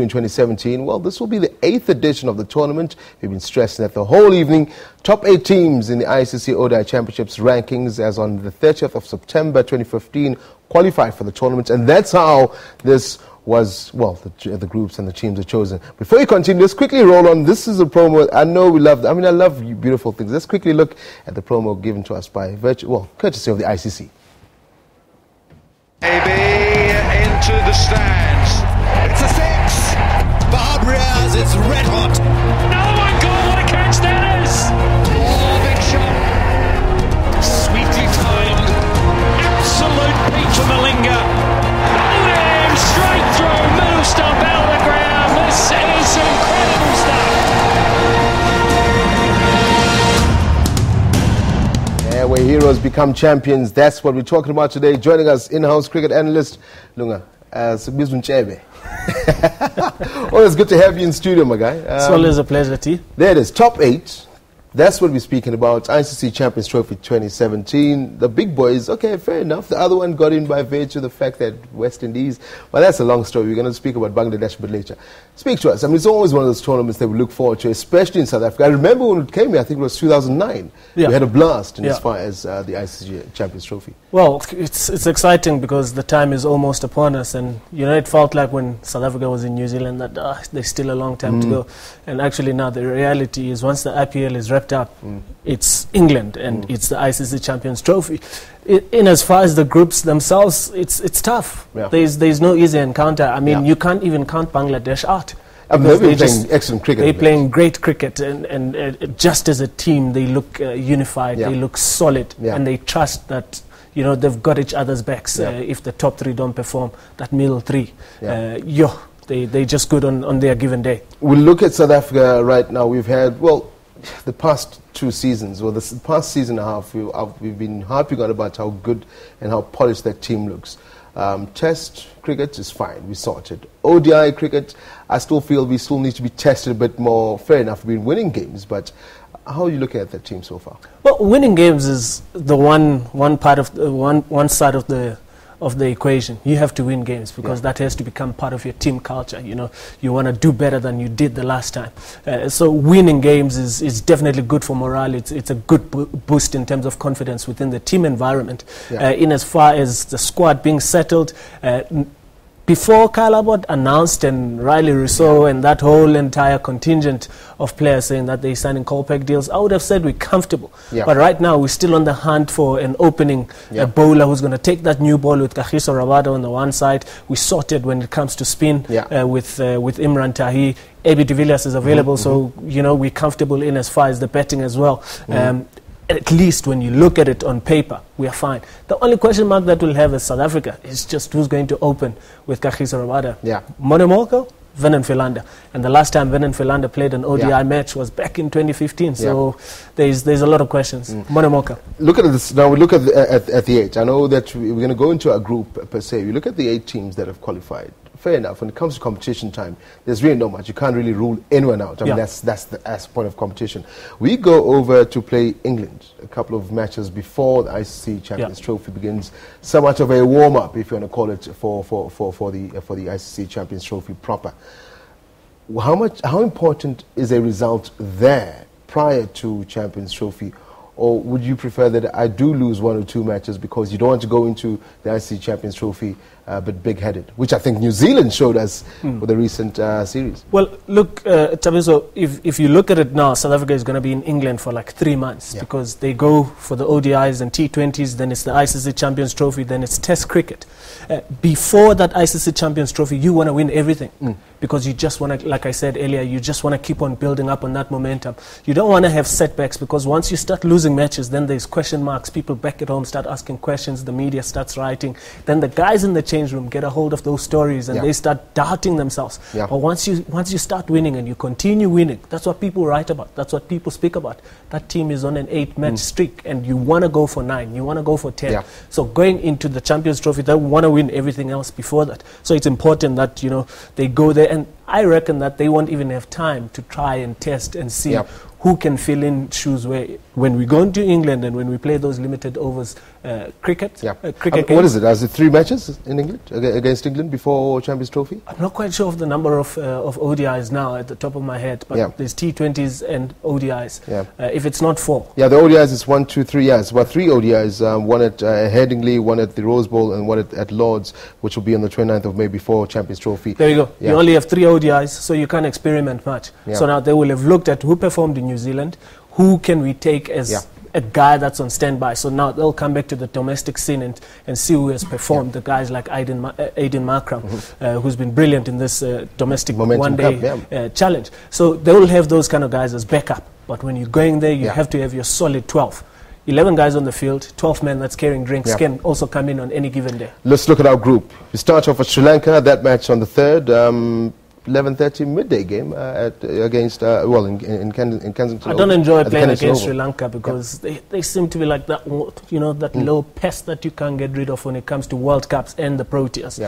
in 2017. Well, this will be the 8th edition of the tournament. We've been stressing that the whole evening. Top 8 teams in the ICC ODI Championships rankings as on the 30th of September 2015 qualified for the tournament. And that's how this was, well, the groups and the teams are chosen. Before we continue, let's quickly roll on. This is a promo. I know we love, I love beautiful things. Let's quickly look at the promo given to us by courtesy of the ICC. AB into the stands. It's a 6. Barbrias, it's red hot. Another one goal, what a catch that is! Oh, big shot. Sweetly timed. Absolute peak for Malinga. Straight through, middle stump out of the ground. This is incredible stuff. Yeah, where heroes become champions. That's what we're talking about today. Joining us, in-house cricket analyst Lunga Sibizunchebe. Always good to have you in studio, my guy. It's always a pleasure, T. There it is, top 8. That's what we're speaking about. ICC Champions Trophy 2017. The big boys, okay, fair enough. The other one got in by virtue of the fact that West Indies. Well, that's a long story. We're going to speak about Bangladesh a bit later. Speak to us. It's always one of those tournaments that we look forward to, especially in South Africa. I remember when it came here, I think it was 2009. Yeah. We had a blast as far as the ICC Champions Trophy. Well, it's exciting because the time is almost upon us. And, it felt like when South Africa was in New Zealand that there's still a long time to go. And actually now the reality is once the IPL is wrapped up, it's England and it's the ICC Champions Trophy. In as far as the groups themselves, it's tough. Yeah. There's no easy encounter. You can't even count Bangladesh out. They're playing excellent cricket. They're playing great cricket, and just as a team, they look unified. They look solid, and they trust that they've got each other's backs. If the top 3 don't perform, that middle 3, they're just good on their given day. We'll look at South Africa right now. We've had the past 2 seasons, or the past season and a half, we've been harping on about how good and how polished that team looks. Test cricket is fine, we sorted. ODI cricket, I still feel we still need to be tested a bit more. Fair enough, we've been winning games, but how are you looking at that team so far? Well, winning games is the one part of one side of the equation. You have to win games because that has to become part of your team culture. You want to do better than you did the last time. So winning games is definitely good for morale. It's a good boost in terms of confidence within the team environment. In as far as the squad being settled, before Kyle Abbott announced and Riley Rousseau and that whole entire contingent of players saying that they're signing Colpack deals, I would have said we're comfortable. But right now we're still on the hunt for an opening bowler who's going to take that new ball with Kagiso Rabada on the one side. We sorted when it comes to spin with Imran Tahi. AB de Villiers is available, so we're comfortable in as far as the batting as well. At least when you look at it on paper, we are fine. The only question mark that we'll have as South Africa is just who's going to open with Kagiso Rabada. Monemoko, Vernon Philander. And the last time Vernon Philander played an ODI match was back in 2015. So there's a lot of questions. Monemoka. Look at this. Now we look at the 8. I know that we're going to go into a group per se. We look at the 8 teams that have qualified. Fair enough. When it comes to competition time, there's really not much. You can't really rule anyone out. That's the point of competition. We go over to play England a couple of matches before the ICC Champions Trophy begins. So much of a warm-up, if you want to call it, for the ICC Champions Trophy proper. How important is a result there prior to Champions Trophy? Or would you prefer that I do lose 1 or 2 matches because you don't want to go into the ICC Champions Trophy but big-headed, which I think New Zealand showed us with the recent series? Well, look, Tabiso, if you look at it now, South Africa is going to be in England for like 3 months because they go for the ODIs and T20s, then it's the ICC Champions Trophy, then it's Test cricket. Before that ICC Champions Trophy, you want to win everything because you just want to, like I said earlier, you just want to keep on building up on that momentum. You don't want to have setbacks because once you start losing matches, then there's question marks. People back at home start asking questions. The media starts writing. Then the guys in the change room get a hold of those stories and they start doubting themselves. But once you start winning and you continue winning, that's what people write about. That's what people speak about. That team is on an 8-match streak and you want to go for 9. You want to go for 10. So going into the Champions Trophy, they want to win everything else before that. So it's important that, they go there. And I reckon that they won't even have time to try and test and see who can fill in shoes where. When we go into England and when we play those limited overs cricket games. What is it? Is it 3 matches in England against England before Champions Trophy? I'm not quite sure of the number of ODIs now at the top of my head, but there's T20s and ODIs. If it's not 4. Yeah, the ODIs is 1, 2, 3 years. About 3 ODIs, one at Headingley, one at the Rose Bowl, and one at Lord's, which will be on the 29th of May before Champions Trophy. There you go. You only have 3 ODIs, so you can't experiment much. So now they will have looked at who performed in New Zealand, who can we take as a guy that's on standby. So now they'll come back to the domestic scene and see who has performed. The guys like Aiden Markram, who's been brilliant in this domestic one-day challenge. So they will have those kind of guys as backup. But when you're going there, you have to have your solid 12. 11 guys on the field, 12 men that's carrying drinks can also come in on any given day. Let's look at our group. We start off with Sri Lanka, that match on the 3rd. 11:30 midday game against in Kensington. I don't enjoy playing against Sri Lanka because they seem to be like that, that little pest that you can't get rid of when it comes to World Cups and the Proteas.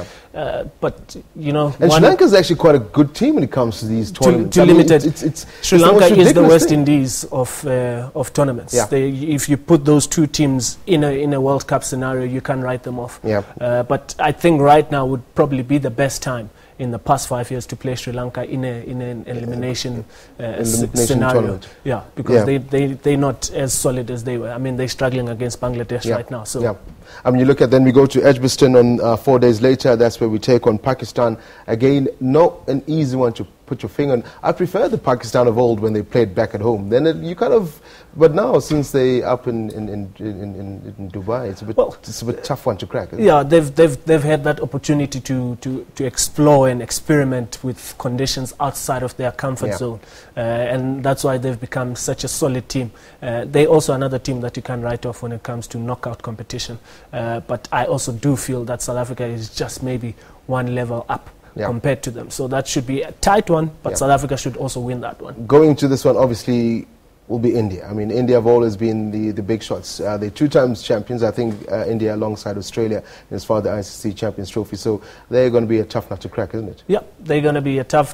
But and Sri Lanka is actually quite a good team when it comes to these tournaments. Sri Lanka is the West Indies of tournaments. If you put those two teams in a World Cup scenario, you can write them off. But I think right now would probably be the best time in the past 5 years to play Sri Lanka in an elimination scenario. Because they're not as solid as they were. I mean, they're struggling against Bangladesh right now. So I mean, you look at, then we go to Edgbaston on 4 days later. That's where we take on Pakistan. Again, not an easy one to put your finger on. I prefer the Pakistan of old when they played back at home. Then you kind of, but now since they up in Dubai, it's a bit tough one to crack. They've had that opportunity to explore and experiment with conditions outside of their comfort zone, and that's why they've become such a solid team. They're also another team that you can write off when it comes to knockout competition. But I also do feel that South Africa is just maybe one level up compared to them. So that should be a tight one, but South Africa should also win that one. Going to this one, obviously, will be India. I mean, India have always been the big shots. They're 2 times champions, I think, India alongside Australia as far as the ICC Champions Trophy. So they're going to be a tough nut to crack, isn't it? Yeah, they're going to be a tough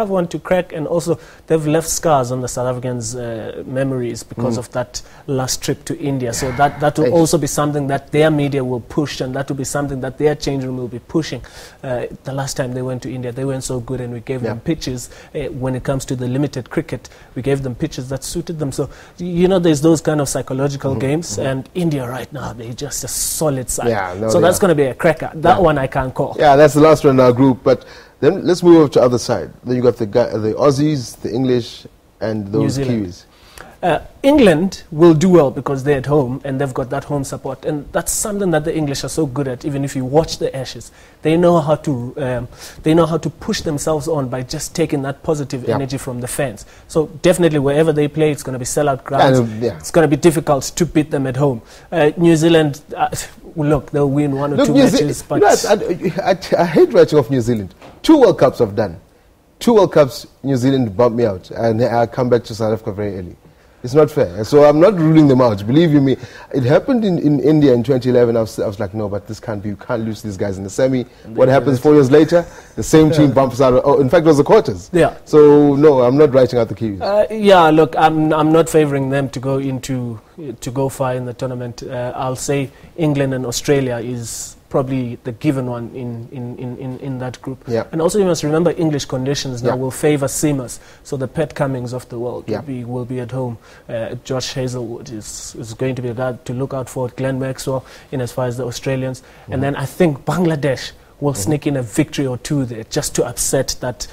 one to crack. And also, they've left scars on the South Africans' memories because of that last trip to India. So that will also be something that their media will push, and that will be something that their change room will be pushing. The last time they went to India, they weren't so good, and we gave them pitches. When it comes to the limited cricket, we gave them pitches that suited them. So, there's those kind of psychological games, and India right now, they're just a solid side. So that's going to be a cracker. That one I can't call. Yeah, that's the last one in our group. But then let's move over to the other side. Then you got the Aussies, the English, and those Kiwis. England will do well because they're at home and they've got that home support, and that's something that the English are so good at. Even if you watch the Ashes, they know how to push themselves on by just taking that positive energy from the fans. So definitely wherever they play, it's going to be sellout crowds. It's going to be difficult to beat them at home. New Zealand, look, they'll win 1 or 2 matches. But I hate writing off New Zealand. 2 World Cups I've done. 2 World Cups, New Zealand bumped me out, and I come back to South Africa very early. It's not fair. So I'm not ruling them out. Believe you me, it happened in India in 2011. I was like, no, but this can't be. You can't lose these guys in the semi. What happens 4 years later? The same team bumps out. In fact, it was the quarters. So no, I'm not writing out the Kiwis. Look, I'm not favouring them to go far in the tournament. I'll say England and Australia is probably the given one in that group. And also you must remember English conditions now will favour seamers. So the Pat Cummings of the world will be at home. Josh Hazelwood is going to be a guy to look out for. Glenn Maxwell in as far as the Australians. And then I think Bangladesh will sneak in a victory or 2 there just to upset that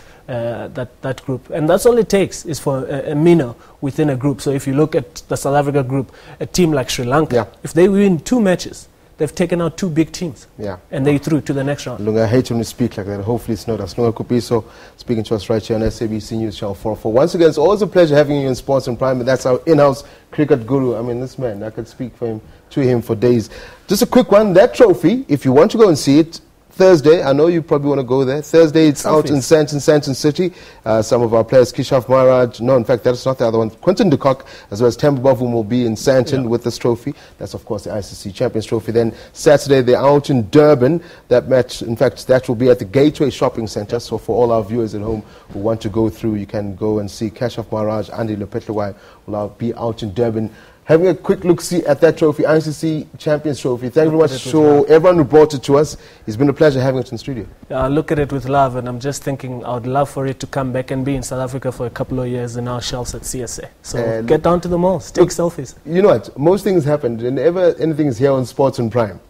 group. And that's all it takes is for a minnow within a group. So if you look at the South Africa group, a team like Sri Lanka, if they win 2 matches, they've taken out 2 big teams, and they're through to the next round. Look, I hate when you speak like that. Hopefully it's not us. Lunga Kupiso speaking to us right here on SABC News Channel 404. Once again, it's always a pleasure having you in Sports and Prime, and that's our in-house cricket guru. I mean, this man, I could speak to him for days. Just a quick one, that trophy, if you want to go and see it, Thursday. I know you probably want to go there. Thursday, it's out in Sandton City. Some of our players, Kishaf Maharaj, no, in fact, that's not the other one. Quentin de Kock, as well as Temba Bavum, will be in Sandton with this trophy. That's, of course, the ICC Champions Trophy. Then Saturday, they're out in Durban. That match, in fact, that will be at the Gateway Shopping Centre. So for all our viewers at home who want to go through, you can go and see Kishaf Maharaj, Andy Lepetlewai will be out in Durban, having a quick look-see at that trophy, ICC Champions Trophy. Thank you very much to everyone who brought it to us. It's been a pleasure having it in the studio. I look at it with love, and I'm just thinking I would love for it to come back and be in South Africa for a couple of years in our shelves at CSA. So get down to the malls, take selfies. You know what? Most things happen. Whenever anything is here on Sports and Prime,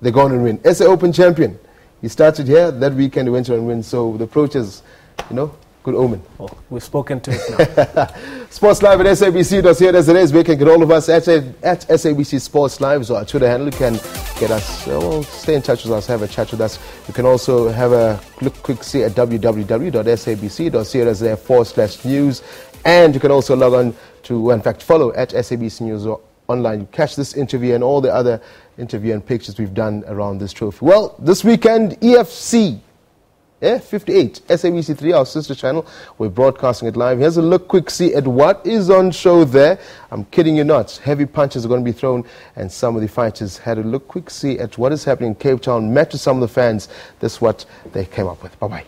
they go on and win. SA Open champion. He started here. That weekend he went on and win. So the approach is, good omen. Oh, we've spoken to it now. Sports Live at SABC.co.za. We can get all of us at SABC Sports Live. So our Twitter handle, you can get us, stay in touch with us, have a chat with us. You can also have a quick see at www.sabc.co.za/news. And you can also log on to, in fact, follow at SABC News or online. You catch this interview and all the other interview and pictures we've done around this trophy. Well, this weekend, EFC 58, SABC 3, our sister channel. We're broadcasting it live. Here's a quick see at what is on show there. I'm kidding you not. Heavy punches are going to be thrown, and some of the fighters had a quick see at what is happening in Cape Town, met with some of the fans. This is what they came up with. Bye-bye.